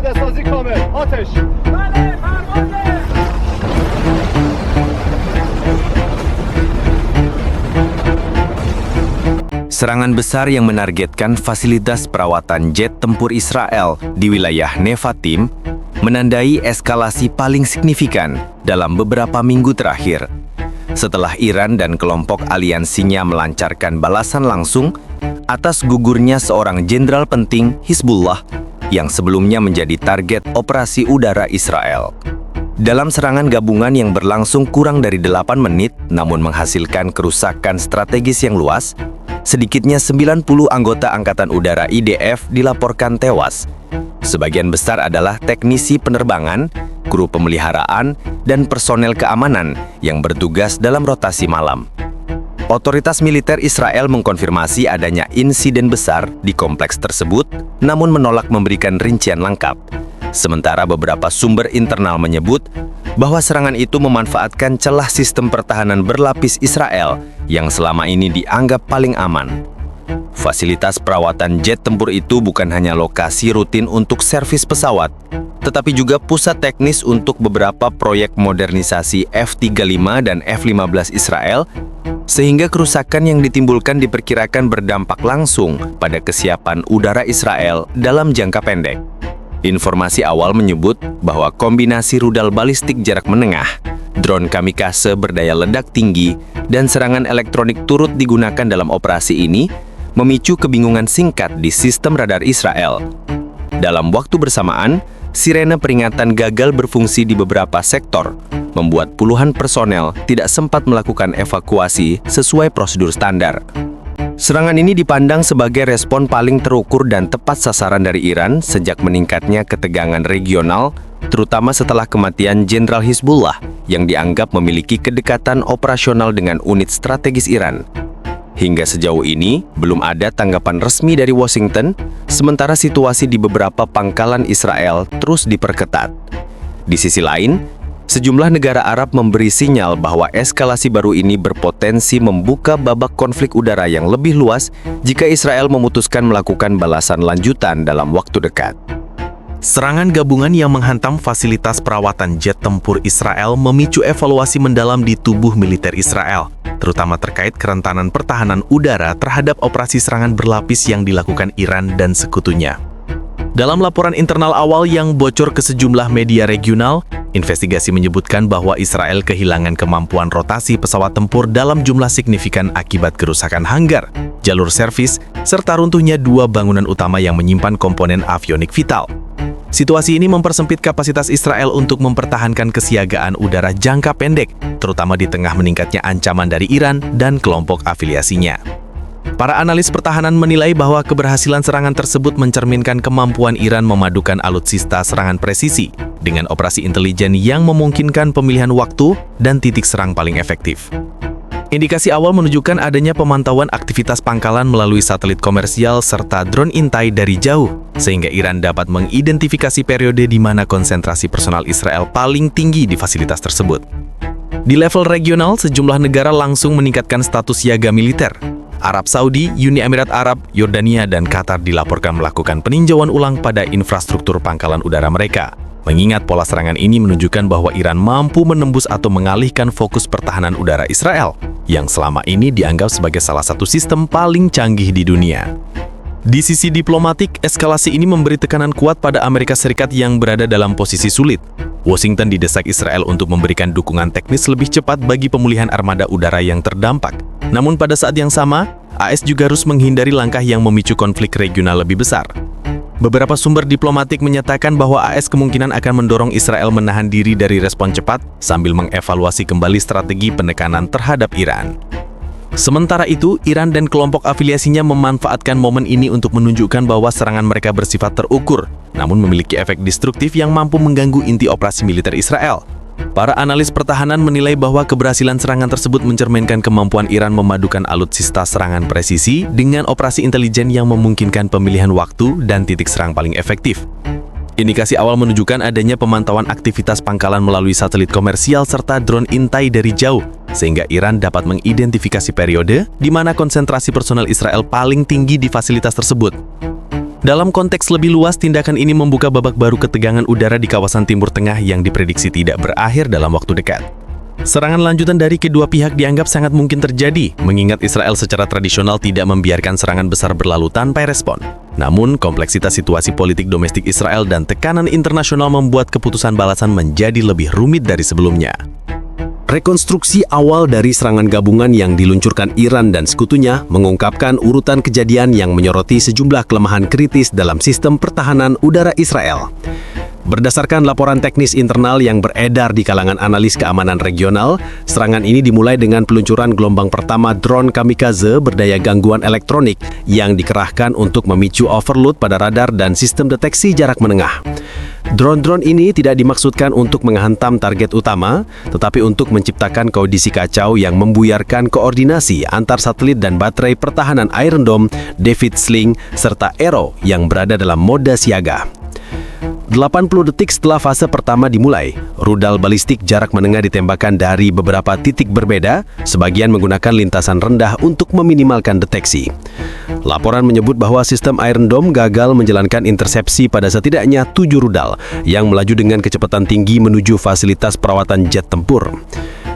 Sadesazı kamer. Ateş. Serangan besar yang menargetkan fasilitas perawatan jet tempur Israel di wilayah Nevatim menandai eskalasi paling signifikan dalam beberapa minggu terakhir. Setelah Iran dan kelompok aliansinya melancarkan balasan langsung atas gugurnya seorang jenderal penting Hizbullah yang sebelumnya menjadi target operasi udara Israel. Dalam serangan gabungan yang berlangsung kurang dari 8 menit namun menghasilkan kerusakan strategis yang luas, sedikitnya 90 anggota Angkatan Udara IDF dilaporkan tewas. Sebagian besar adalah teknisi penerbangan, kru pemeliharaan, dan personel keamanan yang bertugas dalam rotasi malam. Otoritas militer Israel mengkonfirmasi adanya insiden besar di kompleks tersebut, namun menolak memberikan rincian lengkap. Sementara beberapa sumber internal menyebut bahwa serangan itu memanfaatkan celah sistem pertahanan berlapis Israel yang selama ini dianggap paling aman. Fasilitas perawatan jet tempur itu bukan hanya lokasi rutin untuk servis pesawat, tetapi juga pusat teknis untuk beberapa proyek modernisasi F-35 dan F-15 Israel, sehingga kerusakan yang ditimbulkan diperkirakan berdampak langsung pada kesiapan udara Israel dalam jangka pendek. Informasi awal menyebut bahwa kombinasi rudal balistik jarak menengah, drone kamikaze berdaya ledak tinggi, dan serangan elektronik turut digunakan dalam operasi ini, memicu kebingungan singkat di sistem radar Israel. Dalam waktu bersamaan, sirene peringatan gagal berfungsi di beberapa sektor, membuat puluhan personel tidak sempat melakukan evakuasi sesuai prosedur standar. Serangan ini dipandang sebagai respon paling terukur dan tepat sasaran dari Iran sejak meningkatnya ketegangan regional, terutama setelah kematian Jenderal Hizbullah yang dianggap memiliki kedekatan operasional dengan unit strategis Iran. Hingga sejauh ini, belum ada tanggapan resmi dari Washington, sementara situasi di beberapa pangkalan Israel terus diperketat. Di sisi lain, sejumlah negara Arab memberi sinyal bahwa eskalasi baru ini berpotensi membuka babak konflik udara yang lebih luas jika Israel memutuskan melakukan balasan lanjutan dalam waktu dekat. Serangan gabungan yang menghantam fasilitas perawatan jet tempur Israel memicu evaluasi mendalam di tubuh militer Israel, terutama terkait kerentanan pertahanan udara terhadap operasi serangan berlapis yang dilakukan Iran dan sekutunya. Dalam laporan internal awal yang bocor ke sejumlah media regional, investigasi menyebutkan bahwa Israel kehilangan kemampuan rotasi pesawat tempur dalam jumlah signifikan akibat kerusakan hanggar, jalur servis, serta runtuhnya 2 bangunan utama yang menyimpan komponen avionik vital. Situasi ini mempersempit kapasitas Israel untuk mempertahankan kesiagaan udara jangka pendek, terutama di tengah meningkatnya ancaman dari Iran dan kelompok afiliasinya. Para analis pertahanan menilai bahwa keberhasilan serangan tersebut mencerminkan kemampuan Iran memadukan alutsista serangan presisi dengan operasi intelijen yang memungkinkan pemilihan waktu dan titik serang paling efektif. Indikasi awal menunjukkan adanya pemantauan aktivitas pangkalan melalui satelit komersial serta drone intai dari jauh, sehingga Iran dapat mengidentifikasi periode di mana konsentrasi personal Israel paling tinggi di fasilitas tersebut. Di level regional, sejumlah negara langsung meningkatkan status siaga militer. Arab Saudi, Uni Emirat Arab, Yordania, dan Qatar dilaporkan melakukan peninjauan ulang pada infrastruktur pangkalan udara mereka. Mengingat pola serangan ini menunjukkan bahwa Iran mampu menembus atau mengalihkan fokus pertahanan udara Israel, yang selama ini dianggap sebagai salah satu sistem paling canggih di dunia. Di sisi diplomatik, eskalasi ini memberi tekanan kuat pada Amerika Serikat yang berada dalam posisi sulit. Washington didesak Israel untuk memberikan dukungan teknis lebih cepat bagi pemulihan armada udara yang terdampak. Namun pada saat yang sama, AS juga harus menghindari langkah yang memicu konflik regional lebih besar. Beberapa sumber diplomatik menyatakan bahwa AS kemungkinan akan mendorong Israel menahan diri dari respon cepat sambil mengevaluasi kembali strategi penekanan terhadap Iran. Sementara itu, Iran dan kelompok afiliasinya memanfaatkan momen ini untuk menunjukkan bahwa serangan mereka bersifat terukur, namun memiliki efek destruktif yang mampu mengganggu inti operasi militer Israel. Para analis pertahanan menilai bahwa keberhasilan serangan tersebut mencerminkan kemampuan Iran memadukan alutsista serangan presisi dengan operasi intelijen yang memungkinkan pemilihan waktu dan titik serang paling efektif. Indikasi awal menunjukkan adanya pemantauan aktivitas pangkalan melalui satelit komersial serta drone intai dari jauh, sehingga Iran dapat mengidentifikasi periode di mana konsentrasi personel Israel paling tinggi di fasilitas tersebut. Dalam konteks lebih luas, tindakan ini membuka babak baru ketegangan udara di kawasan Timur Tengah yang diprediksi tidak berakhir dalam waktu dekat. Serangan lanjutan dari kedua pihak dianggap sangat mungkin terjadi, mengingat Israel secara tradisional tidak membiarkan serangan besar berlalu tanpa respon. Namun, kompleksitas situasi politik domestik Israel dan tekanan internasional membuat keputusan balasan menjadi lebih rumit dari sebelumnya. Rekonstruksi awal dari serangan gabungan yang diluncurkan Iran dan sekutunya mengungkapkan urutan kejadian yang menyoroti sejumlah kelemahan kritis dalam sistem pertahanan udara Israel. Berdasarkan laporan teknis internal yang beredar di kalangan analis keamanan regional, serangan ini dimulai dengan peluncuran gelombang pertama drone kamikaze berdaya gangguan elektronik yang dikerahkan untuk memicu overload pada radar dan sistem deteksi jarak menengah. Drone-drone ini tidak dimaksudkan untuk menghantam target utama, tetapi untuk menciptakan kondisi kacau yang membuyarkan koordinasi antar satelit dan baterai pertahanan Iron Dome, David Sling, serta Arrow yang berada dalam mode siaga. 80 detik setelah fase pertama dimulai, rudal balistik jarak menengah ditembakkan dari beberapa titik berbeda, sebagian menggunakan lintasan rendah untuk meminimalkan deteksi. Laporan menyebut bahwa sistem Iron Dome gagal menjalankan intersepsi pada setidaknya 7 rudal yang melaju dengan kecepatan tinggi menuju fasilitas perawatan jet tempur.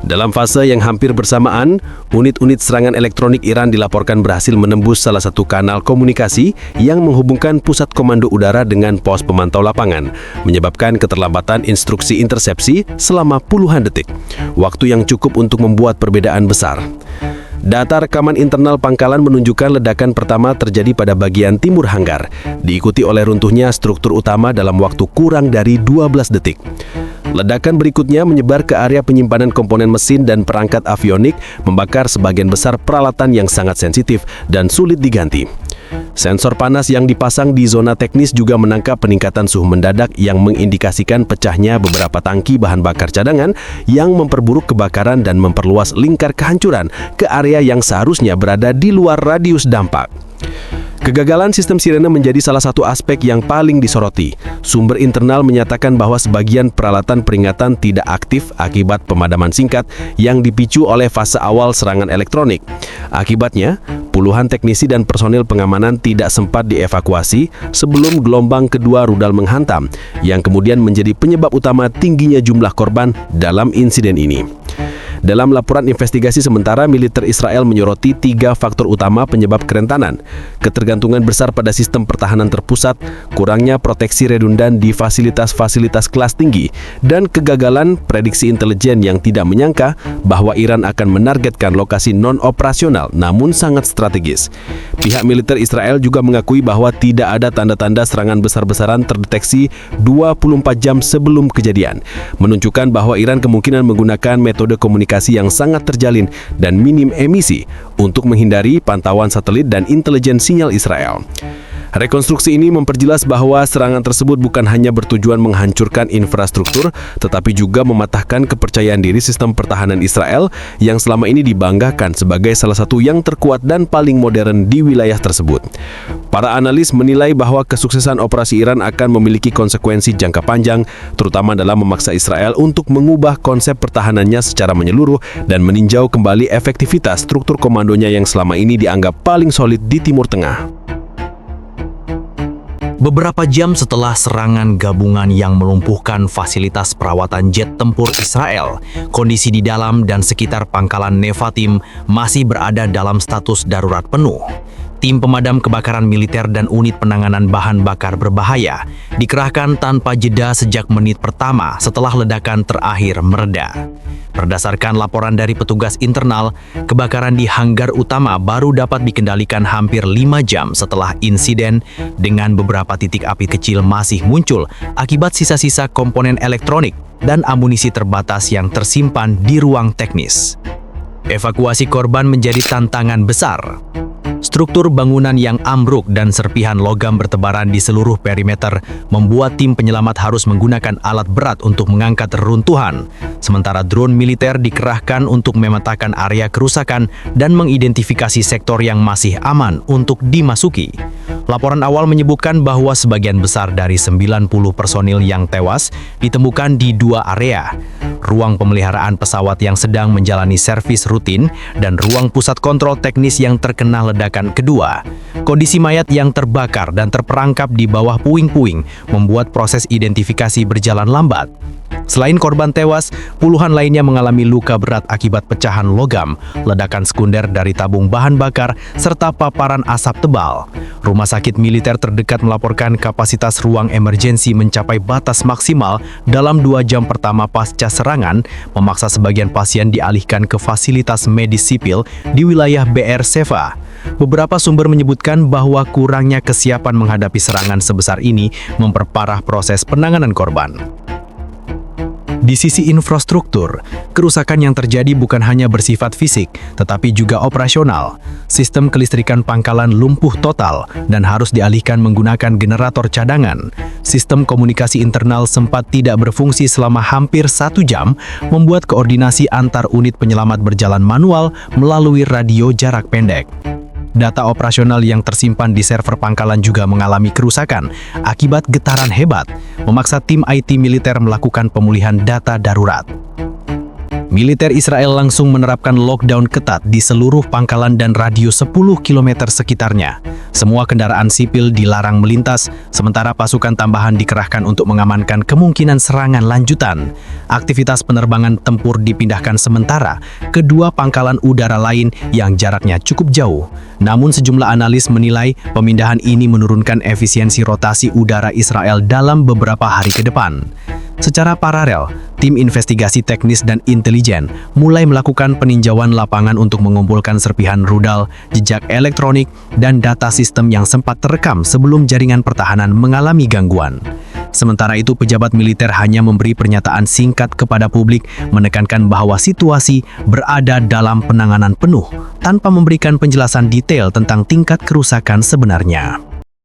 Dalam fase yang hampir bersamaan, unit-unit serangan elektronik Iran dilaporkan berhasil menembus salah satu kanal komunikasi yang menghubungkan pusat komando udara dengan pos pemantau lapangan, menyebabkan keterlambatan instruksi intersepsi selama puluhan detik, waktu yang cukup untuk membuat perbedaan besar. Data rekaman internal pangkalan menunjukkan ledakan pertama terjadi pada bagian timur hanggar, diikuti oleh runtuhnya struktur utama dalam waktu kurang dari 12 detik. Ledakan berikutnya menyebar ke area penyimpanan komponen mesin dan perangkat avionik, membakar sebagian besar peralatan yang sangat sensitif dan sulit diganti. Sensor panas yang dipasang di zona teknis juga menangkap peningkatan suhu mendadak yang mengindikasikan pecahnya beberapa tangki bahan bakar cadangan yang memperburuk kebakaran dan memperluas lingkar kehancuran ke area yang seharusnya berada di luar radius dampak. Kegagalan sistem sirene menjadi salah satu aspek yang paling disoroti. Sumber internal menyatakan bahwa sebagian peralatan peringatan tidak aktif akibat pemadaman singkat yang dipicu oleh fase awal serangan elektronik. Akibatnya, puluhan teknisi dan personil pengamanan tidak sempat dievakuasi sebelum gelombang kedua rudal menghantam, yang kemudian menjadi penyebab utama tingginya jumlah korban dalam insiden ini. Dalam laporan investigasi sementara, militer Israel menyoroti 3 faktor utama penyebab kerentanan: ketergantungan besar pada sistem pertahanan terpusat, kurangnya proteksi redundan di fasilitas-fasilitas kelas tinggi, dan kegagalan prediksi intelijen yang tidak menyangka bahwa Iran akan menargetkan lokasi non-operasional namun sangat strategis. Pihak militer Israel juga mengakui bahwa tidak ada tanda-tanda serangan besar-besaran terdeteksi 24 jam sebelum kejadian, menunjukkan bahwa Iran kemungkinan menggunakan metode komunikasi yang sangat terjalin dan minim emisi untuk menghindari pantauan satelit dan intelijen sinyal Israel. Rekonstruksi ini memperjelas bahwa serangan tersebut bukan hanya bertujuan menghancurkan infrastruktur, tetapi juga mematahkan kepercayaan diri sistem pertahanan Israel yang selama ini dibanggakan sebagai salah satu yang terkuat dan paling modern di wilayah tersebut. Para analis menilai bahwa kesuksesan operasi Iran akan memiliki konsekuensi jangka panjang, terutama dalam memaksa Israel untuk mengubah konsep pertahanannya secara menyeluruh dan meninjau kembali efektivitas struktur komandonya yang selama ini dianggap paling solid di Timur Tengah. Beberapa jam setelah serangan gabungan yang melumpuhkan fasilitas perawatan jet tempur Israel, kondisi di dalam dan sekitar pangkalan Nevatim masih berada dalam status darurat penuh. Tim pemadam kebakaran militer dan unit penanganan bahan bakar berbahaya dikerahkan tanpa jeda sejak menit pertama setelah ledakan terakhir mereda. Berdasarkan laporan dari petugas internal, kebakaran di hanggar utama baru dapat dikendalikan hampir 5 jam setelah insiden, dengan beberapa titik api kecil masih muncul akibat sisa-sisa komponen elektronik dan amunisi terbatas yang tersimpan di ruang teknis. Evakuasi korban menjadi tantangan besar. Struktur bangunan yang ambruk dan serpihan logam bertebaran di seluruh perimeter membuat tim penyelamat harus menggunakan alat berat untuk mengangkat reruntuhan, sementara drone militer dikerahkan untuk memetakan area kerusakan dan mengidentifikasi sektor yang masih aman untuk dimasuki. Laporan awal menyebutkan bahwa sebagian besar dari 90 personil yang tewas ditemukan di 2 area: ruang pemeliharaan pesawat yang sedang menjalani servis rutin dan ruang pusat kontrol teknis yang terkena ledakan ledakan kedua. Kondisi mayat yang terbakar dan terperangkap di bawah puing-puing membuat proses identifikasi berjalan lambat. Selain korban tewas, puluhan lainnya mengalami luka berat akibat pecahan logam, ledakan sekunder dari tabung bahan bakar, serta paparan asap tebal. Rumah sakit militer terdekat melaporkan kapasitas ruang emergensi mencapai batas maksimal dalam 2 jam pertama pasca serangan, memaksa sebagian pasien dialihkan ke fasilitas medis sipil di wilayah BR Seva. Beberapa sumber menyebutkan bahwa kurangnya kesiapan menghadapi serangan sebesar ini memperparah proses penanganan korban. Di sisi infrastruktur, kerusakan yang terjadi bukan hanya bersifat fisik, tetapi juga operasional. Sistem kelistrikan pangkalan lumpuh total dan harus dialihkan menggunakan generator cadangan. Sistem komunikasi internal sempat tidak berfungsi selama hampir 1 jam, membuat koordinasi antar unit penyelamat berjalan manual melalui radio jarak pendek. Data operasional yang tersimpan di server pangkalan juga mengalami kerusakan akibat getaran hebat, memaksa tim IT militer melakukan pemulihan data darurat. Militer Israel langsung menerapkan lockdown ketat di seluruh pangkalan dan radius 10 km sekitarnya. Semua kendaraan sipil dilarang melintas, sementara pasukan tambahan dikerahkan untuk mengamankan kemungkinan serangan lanjutan. Aktivitas penerbangan tempur dipindahkan sementara ke 2 pangkalan udara lain yang jaraknya cukup jauh. Namun sejumlah analis menilai pemindahan ini menurunkan efisiensi rotasi udara Israel dalam beberapa hari ke depan. Secara paralel, tim investigasi teknis dan intelijen mulai melakukan peninjauan lapangan untuk mengumpulkan serpihan rudal, jejak elektronik, dan data sistem yang sempat terekam sebelum jaringan pertahanan mengalami gangguan. Sementara itu, pejabat militer hanya memberi pernyataan singkat kepada publik, menekankan bahwa situasi berada dalam penanganan penuh, tanpa memberikan penjelasan detail tentang tingkat kerusakan sebenarnya.